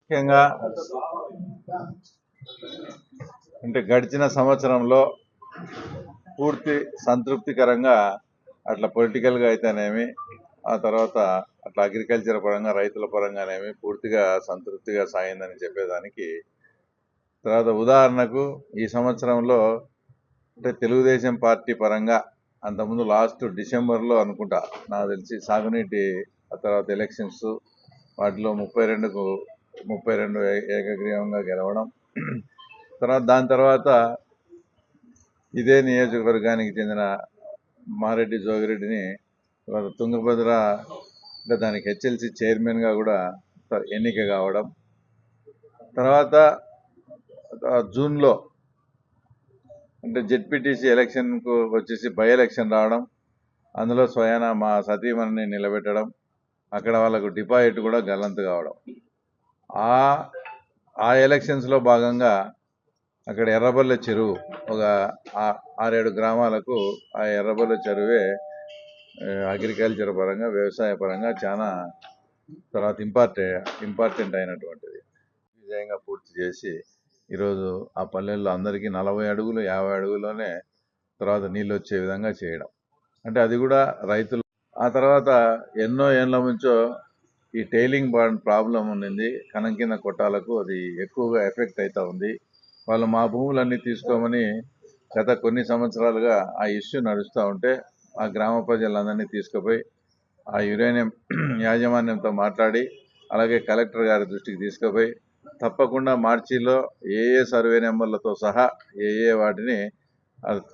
ముఖ్యంగా అంటే గడిచిన సంవత్సరంలో పూర్తి సంతృప్తికరంగా అట్లా పొలిటికల్గా అయితేనేమి, ఆ తర్వాత అట్లా అగ్రికల్చర్ పరంగా రైతుల పరంగానేమి పూర్తిగా సంతృప్తిగా సాగిందని చెప్పేదానికి తర్వాత ఉదాహరణకు ఈ సంవత్సరంలో అంటే తెలుగుదేశం పార్టీ పరంగా అంతకుముందు లాస్ట్ డిసెంబర్లో అనుకుంటా నాకు తెలిసి సాగునీటి ఆ తర్వాత ఎలక్షన్స్ వాటిలో 32 ఏకగ్రీవంగా గెలవడం, దాని తర్వాత ఇదే నియోజకవర్గానికి చెందిన మారెడ్డి జోగిరెడ్డిని తుంగభద్ర అంటే దానికి హెచ్ఎల్సి చైర్మన్గా కూడా ఎన్నిక కావడం, తర్వాత జూన్లో అంటే జెడ్పీటీసీ ఎలక్షన్కు వచ్చేసి బై ఎలక్షన్ రావడం, అందులో స్వయాన మా సతీమణిని నిలబెట్టడం, అక్కడ వాళ్ళకు డిపాజిట్ కూడా గల్లంతు కావడం. ఆ ఎలక్షన్స్లో భాగంగా అక్కడ ఎర్రబల్లె చెరువు ఒక 6-7 గ్రామాలకు ఆ ఎర్రబల్లె చెరువే అగ్రికల్చర్ పరంగా వ్యవసాయ పరంగా చాలా తర్వాత ఇంపార్టెంట్ అయినటువంటిది విజయంగా పూర్తి చేసి ఈరోజు ఆ పల్లెల్లో అందరికీ 40 అడుగులు 50 అడుగుల్లోనే తర్వాత నీళ్ళు వచ్చే విధంగా చేయడం. అంటే అది కూడా రైతులు ఆ తర్వాత ఎన్నో ఏళ్ళ నుంచో ఈ టైలింగ్ బాండ్ ప్రాబ్లం ఉండింది. కనం కింద కొట్టాలకు అది ఎక్కువగా ఎఫెక్ట్ అవుతూ ఉంది. వాళ్ళు మా భూములన్నీ తీసుకోమని గత కొన్ని సంవత్సరాలుగా ఆ ఇష్యూ నడుస్తూ ఉంటే ఆ గ్రామ ప్రజలందరినీ తీసుకుపోయి ఆ యురేనియం యాజమాన్యంతో మాట్లాడి అలాగే కలెక్టర్ గారి దృష్టికి తీసుకుపోయి తప్పకుండా మార్చిలో ఏ సర్వే నెంబర్లతో సహా వాటిని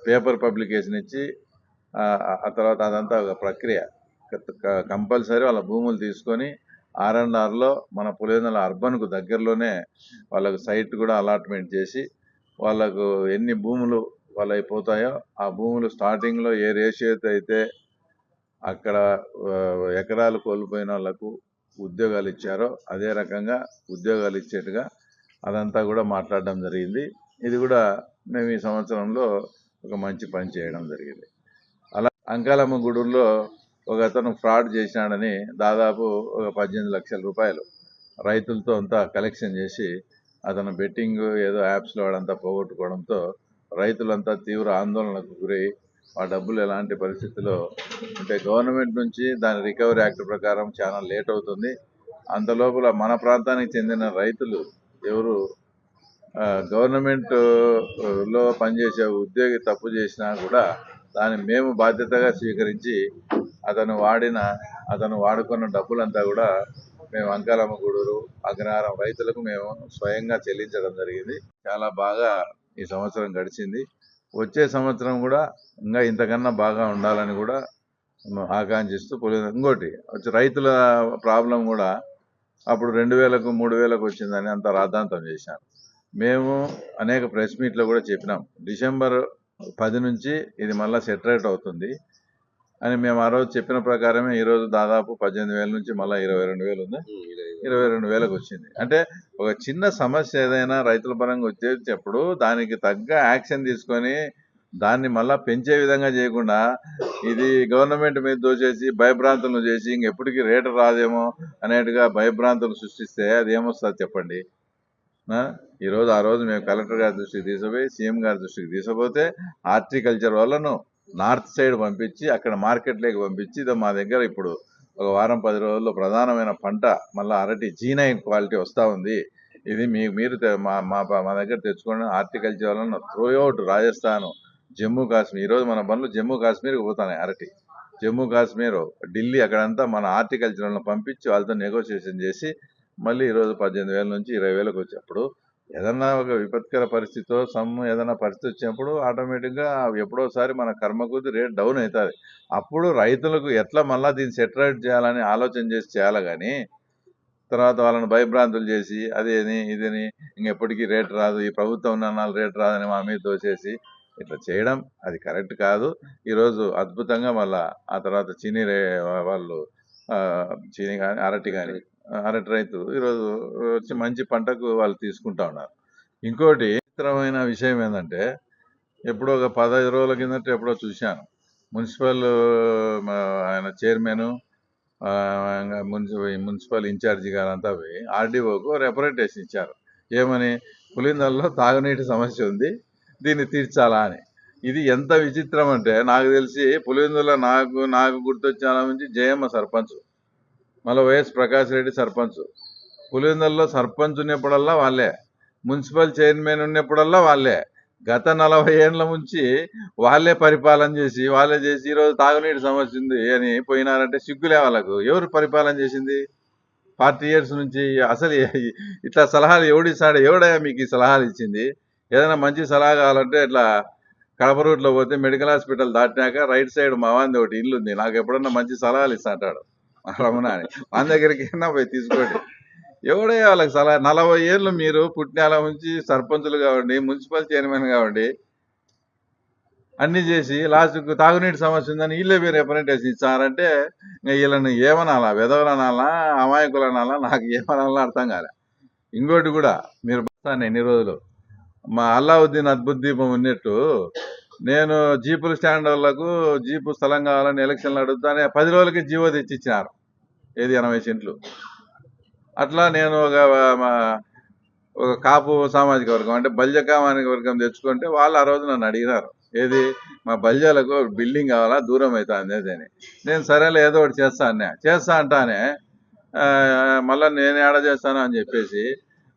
పేపర్ పబ్లికేషన్ ఇచ్చి ఆ తర్వాత అదంతా ఒక ప్రక్రియ కంపల్సరీ వాళ్ళ భూములు తీసుకొని R&Rలో మన పులివెందుల అర్బన్కు దగ్గరలోనే వాళ్ళకు సైట్ కూడా అలాట్మెంట్ చేసి వాళ్ళకు ఎన్ని భూములు వాళ్ళు అయిపోతాయో ఆ భూములు స్టార్టింగ్లో ఏ రేషియోతో అయితే అక్కడ ఎకరాలు కోల్పోయిన వాళ్ళకు ఉద్యోగాలు ఇచ్చారో అదే రకంగా ఉద్యోగాలు ఇచ్చేట్టుగా అదంతా కూడా మాట్లాడడం జరిగింది. ఇది కూడా మేము ఈ సంవత్సరంలో ఒక మంచి పని చేయడం జరిగింది. అలా అంకాలమ్మ గూడూరులో ఒక అతను ఫ్రాడ్ చేసినాడని దాదాపు ఒక 18 లక్షల రూపాయలు రైతులతో అంతా కలెక్షన్ చేసి అతను బెట్టింగ్ ఏదో యాప్స్లో వాడంతా పోగొట్టుకోవడంతో రైతులంతా తీవ్ర ఆందోళనకు గురై ఆ డబ్బులు ఎలాంటి పరిస్థితిలో అంటే గవర్నమెంట్ నుంచి దాని రికవరీ యాక్ట్ ప్రకారం చాలా లేట్ అవుతుంది. అంతలోపల మన ప్రాంతానికి చెందిన రైతులు ఎవరు గవర్నమెంట్లో పనిచేసే ఉద్యోగి తప్పు చేసినా కూడా దాన్ని మేము బాధ్యతగా స్వీకరించి అతను వాడుకున్న డబ్బులంతా కూడా మేము అంకాలమ్మ గూడూరు అగ్రహారం రైతులకు మేము స్వయంగా చెల్లించడం జరిగింది. చాలా బాగా ఈ సంవత్సరం గడిచింది. వచ్చే సంవత్సరం కూడా ఇంకా ఇంతకన్నా బాగా ఉండాలని కూడా ఆకాంక్షిస్తూ ఇంకోటి రైతుల ప్రాబ్లం కూడా అప్పుడు 2000కు 3000కు వచ్చిందని అంత రాద్ధాంతం చేశారు. మేము అనేక ప్రెస్ మీట్లో కూడా చెప్పినాం, డిసెంబర్ 10 నుంచి ఇది మళ్ళీ సెటరేట్ అవుతుంది అని మేము ఆ రోజు చెప్పిన ప్రకారమే ఈరోజు దాదాపు 18,000 నుంచి మళ్ళీ 22,000 ఉంది, 22,000కు వచ్చింది. అంటే ఒక చిన్న సమస్య ఏదైనా రైతుల పరంగా వచ్చేటప్పుడు దానికి తగ్గ యాక్షన్ తీసుకొని దాన్ని మళ్ళా పెంచే విధంగా చేయకుండా ఇది గవర్నమెంట్ మీద దోచేసి భయభ్రాంతులను చేసి ఇంకెప్పటికీ రేటు రాదేమో అనేట్టుగా భయభ్రాంతులు సృష్టిస్తే అది ఏమొస్తుంది చెప్పండి. ఈరోజు ఆ రోజు మేము కలెక్టర్ గారి దృష్టికి తీసుకుపోయి సీఎం గారి దృష్టికి తీసుకుపోతే హార్టికల్చర్ వాళ్ళను నార్త్ సైడ్ పంపించి అక్కడ మార్కెట్లోకి పంపించి ఇదో మా దగ్గర ఇప్పుడు ఒక వారం 10 రోజుల్లో ప్రధానమైన పంట మళ్ళీ అరటి G9 క్వాలిటీ వస్తూ ఉంది, ఇది మీరు మా దగ్గర తెచ్చుకోండి. హార్టికల్చర్ వాళ్ళను త్రూఅవుట్ రాజస్థాన్, జమ్మూ కాశ్మీర్, ఈరోజు మన బండ్లు జమ్మూ కాశ్మీర్కి పోతున్నాయి. అరటి జమ్మూ కాశ్మీర్, ఢిల్లీ అక్కడంతా మన హార్టికల్చర్ వాళ్ళని పంపించి వాళ్ళతో నెగోషియేషన్ చేసి మళ్ళీ ఈరోజు 18,000 నుంచి 20,000కు వచ్చేప్పుడు ఏదన్నా ఒక విపత్కర పరిస్థితితో ఏదైనా పరిస్థితి వచ్చినప్పుడు ఆటోమేటిక్గా ఎప్పుడోసారి మన కర్మ కొద్ది రేట్ డౌన్ అవుతుంది. అప్పుడు రైతులకు ఎట్లా మళ్ళీ దీన్ని సెటరేట్ చేయాలని ఆలోచన చేసి చేయాలి కానీ తర్వాత వాళ్ళని భయభ్రాంతులు చేసి అదేని ఇదని ఇంకెప్పటికీ రేటు రాదు, ఈ ప్రభుత్వం ఉన్న రేటు రాదని మా మీద దోచేసి ఇట్లా చేయడం అది కరెక్ట్ కాదు. ఈరోజు అద్భుతంగా మళ్ళా ఆ తర్వాత వాళ్ళు చీని కానీ అరటి రైతులు ఈరోజు వచ్చి మంచి పంటకు వాళ్ళు తీసుకుంటా ఉన్నారు. ఇంకోటి విచిత్రమైన విషయం ఏంటంటే ఎప్పుడో ఒక 15 రోజుల కిందట ఎప్పుడో చూశాను, మున్సిపల్ ఆయన చైర్మన్ మున్సిపల్ ఇన్ఛార్జి గారంతా పోయి ఆర్డీఓకు రిప్రజెంటేషన్ ఇచ్చారు. ఏమని? పులిందల్లో తాగునీటి సమస్య ఉంది, దీన్ని తీర్చాలా అని. ఇది ఎంత విచిత్రం అంటే, నాకు తెలిసి పులివెందుల నాకు గుర్తొచ్చిన నుంచి జయమ్మ సర్పంచ్, మళ్ళీ వైఎస్ ప్రకాష్ రెడ్డి సర్పంచ్. పులివెందుల్లో సర్పంచ్ ఉన్నప్పుడల్లా వాళ్ళే, మున్సిపల్ చైర్మన్ ఉన్నప్పుడల్లా వాళ్ళే. గత 40 ఏళ్ల నుంచి వాళ్ళే పరిపాలన చేసి ఈరోజు తాగునీటి సమస్య ఉంది అని పోయినారంటే సిగ్గులే వాళ్ళకు. ఎవరు పరిపాలన చేసింది 40 ఇయర్స్ నుంచి? అసలు ఇట్లా సలహాలు ఎవడిస్తాడు? ఎవడయ్యా మీకు ఈ సలహాలు ఇచ్చింది? ఏదైనా మంచి సలహా కావాలంటే ఇట్లా కడప రూట్లో పోతే మెడికల్ హాస్పిటల్ దాటినాక రైట్ సైడ్ మా వాంది ఒకటి ఇల్లు ఉంది, నాకు ఎప్పుడన్నా మంచి సలహాలు ఇస్తా అంటాడు రమణ అని. మన దగ్గరికి పోయి తీసుకోండి. ఎవడయ్యా వాళ్ళకి సలహా? 40 ఏళ్ళు మీరు పుట్టినాల నుంచి సర్పంచులు కావండి, మున్సిపల్ చైర్మన్ కావండి, అన్ని చేసి లాస్ట్కు తాగునీటి సమస్య ఉందని వీళ్ళే మీరు రిప్రజెంటేషన్ ఇచ్చారంటే వీళ్ళని ఏమనాలా? వెధవలనాలా, అమాయకులనాలా? నాకు ఏమనాలా అర్థం కాలే. ఇంకోటి కూడా మీరు ఎన్ని రోజులు మా అల్లావుద్దీన్ అద్భుత దీపం ఉన్నట్టు నేను జీపుల స్టాండ్ వాళ్ళకు జీపు స్థలం కావాలని ఎలక్షన్లు అడుగుతానే 10 రోజులకి జీవో తెచ్చిచ్చినారు. ఏది 80 సెంట్లు. అట్లా నేను ఒక కాపు సామాజిక వర్గం అంటే బల్జ సామాజిక వర్గం తెచ్చుకుంటే వాళ్ళు ఆ రోజు నన్ను అడిగినారు, ఏది మా బల్జాలకు బిల్డింగ్ కావాలా, దూరం అవుతుంది అని. నేను సరేలే ఏదో ఒకటి చేస్తా అంటానే మళ్ళీ నేను ఏడ చేస్తాను అని చెప్పేసి,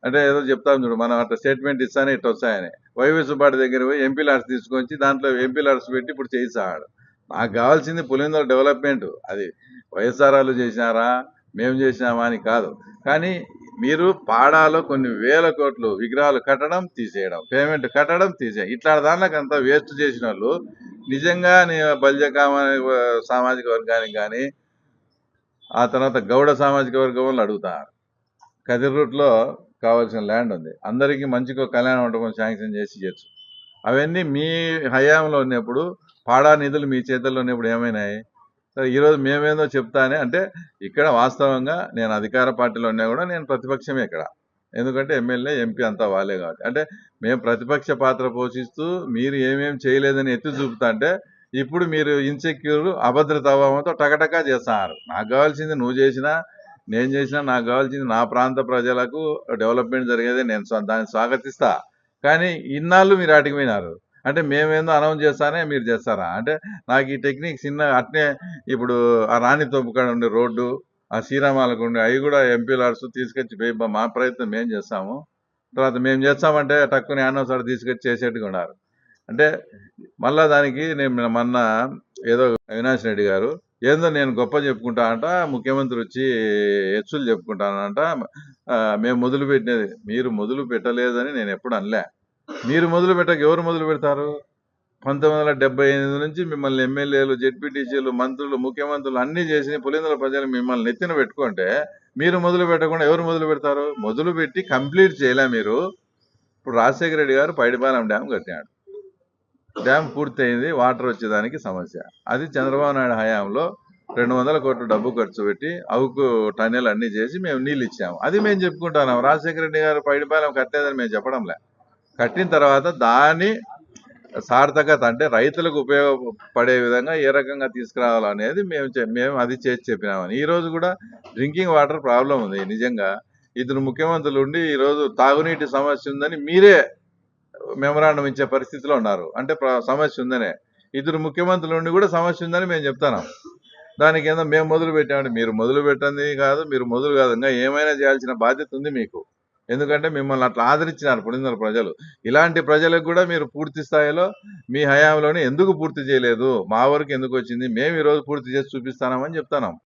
అంటే ఏదో చెప్తాను చూడు, మనం అట్లా స్టేట్మెంట్ ఇస్తానే ఇట్లా వస్తాయని వైవి సుబ్బాటి దగ్గర పోయి ఎంపీ లాడ్స్ తీసుకొచ్చి దాంట్లో ఎంపీ లాడ్స్ పెట్టి ఇప్పుడు చేయిస్తాడు. నాకు కావాల్సింది పులివెందుల డెవలప్మెంట్. అది వైఎస్ఆర్ వాళ్ళు చేసినారా మేము చేసినామా అని కాదు. కానీ మీరు పాడాలో కొన్ని వేల కోట్లు విగ్రహాలు కట్టడం తీసేయడం, పేమెంట్ కట్టడం తీసేయడం, ఇట్లా దానికి అంతా వేస్ట్ చేసిన వాళ్ళు నిజంగా సామాజిక వర్గానికి కానీ ఆ తర్వాత గౌడ సామాజిక వర్గం వాళ్ళు అడుగుతారు. కదిరి రూట్లో కావాల్సిన ల్యాండ్ ఉంది, అందరికీ మంచిగా కళ్యాణ మండపం శాంక్షన్ చేసి చేయొచ్చు. అవన్నీ మీ హయాంలో ఉన్నప్పుడు, పాడా నిధులు మీ చేతుల్లో ఉన్నప్పుడు ఏమైనాయి? ఈరోజు మేమేందో చెప్తానే అంటే ఇక్కడ వాస్తవంగా నేను అధికార పార్టీలో ఉన్నా కూడా నేను ప్రతిపక్షమే ఇక్కడ. ఎందుకంటే ఎమ్మెల్యే ఎంపీ అంతా వాళ్ళే కాబట్టి. అంటే మేము ప్రతిపక్ష పాత్ర పోషిస్తూ మీరు ఏమేమి చేయలేదని ఎత్తి చూపుతా అంటే ఇప్పుడు మీరు ఇన్సెక్యూర్ అభద్రత అభావంతో టకటకా చేస్తున్నారు. నాకు కావాల్సింది నువ్వు చేసినా నేను చేసినా, నాకు కావాల్సింది నా ప్రాంత ప్రజలకు డెవలప్మెంట్ జరిగేది, నేను దాన్ని స్వాగతిస్తా. కానీ ఇన్నాళ్ళు మీరు అడిగిపోయినారు అంటే మేమేందో అనౌన్స్ చేస్తానే మీరు చేస్తారా? అంటే నాకు ఈ టెక్నిక్ చిన్న అట్నే ఇప్పుడు ఆ రాణి తొప్పుకాడ ఉండే రోడ్డు, ఆ శ్రీరామాలకు ఉండే అవి కూడా ఎంపీ లాడ్స్ తీసుకొచ్చి మా ప్రయత్నం మేము చేస్తాము. తర్వాత మేము చేస్తామంటే టక్కుని యానోసారి తీసుకొచ్చి చేసేట్టుగా ఉన్నారు. అంటే మళ్ళా దానికి నేను మొన్న ఏదో అవినాష్ రెడ్డి గారు ఏందో నేను గొప్ప చెప్పుకుంటా అంట, ముఖ్యమంత్రి వచ్చి హెచ్చులు చెప్పుకుంటానంట. మేము మొదలు పెట్టినది మీరు మొదలు పెట్టలేదని నేను ఎప్పుడు అనలే. మీరు మొదలు పెట్టక ఎవరు మొదలు పెడతారు? 1978 నుంచి మిమ్మల్ని ఎమ్మెల్యేలు, జెడ్పీటీసీలు, మంత్రులు, ముఖ్యమంత్రులు అన్ని చేసి పులివెందుల ప్రజలు మిమ్మల్ని నెత్తిన పెట్టుకుంటే మీరు మొదలు పెట్టకుండా ఎవరు మొదలు పెడతారు? మొదలు పెట్టి కంప్లీట్ చేయలే మీరు. ఇప్పుడు రాజశేఖర రెడ్డి గారు పైడిపాలెం డ్యామ్ కట్టినాడు, డ్యామ్ పూర్తయింది, వాటర్ వచ్చేదానికి సమస్య. అది చంద్రబాబు నాయుడు హయాంలో 200 కోట్ల డబ్బు ఖర్చు పెట్టి అవుకు టన్నెల్ అన్ని చేసి మేము నీళ్ళు ఇచ్చాము. అది మేము చెప్పుకుంటున్నాం. రాజశేఖర రెడ్డి గారు పైడిపాలెం కట్టలేదని మేము చెప్పడంలే. కట్టిన తర్వాత దాన్ని సార్థకత అంటే రైతులకు ఉపయోగపడే విధంగా ఏ రకంగా తీసుకురావాలనేది మేము అది చేసి చెప్పినామని. ఈరోజు కూడా డ్రింకింగ్ వాటర్ ప్రాబ్లం ఉంది. నిజంగా ఇద్దరు ముఖ్యమంత్రులు ఉండి ఈరోజు తాగునీటి సమస్య ఉందని మీరే మెమరాండం ఇచ్చే పరిస్థితిలో ఉన్నారు. అంటే సమస్య ఉందనే. ఇద్దరు ముఖ్యమంత్రులు ఉండి కూడా సమస్య ఉందని మేము చెప్తాను. దానికి ఏదో మేము మొదలు పెట్టామంటే మీరు మొదలు పెట్టండి కాదు, మీరు మొదలు కాదు, ఇంకా ఏమైనా చేయాల్సిన బాధ్యత ఉంది మీకు. ఎందుకంటే మిమ్మల్ని అట్లా ఆదరించినారు పులివెందుల ప్రజలు. ఇలాంటి ప్రజలకు కూడా మీరు పూర్తి స్థాయిలో మీ హయాంలోనే ఎందుకు పూర్తి చేయలేదు, మా వరకు ఎందుకు వచ్చింది, మేము ఈరోజు పూర్తి చేసి చూపిస్తామని చెప్తున్నాం.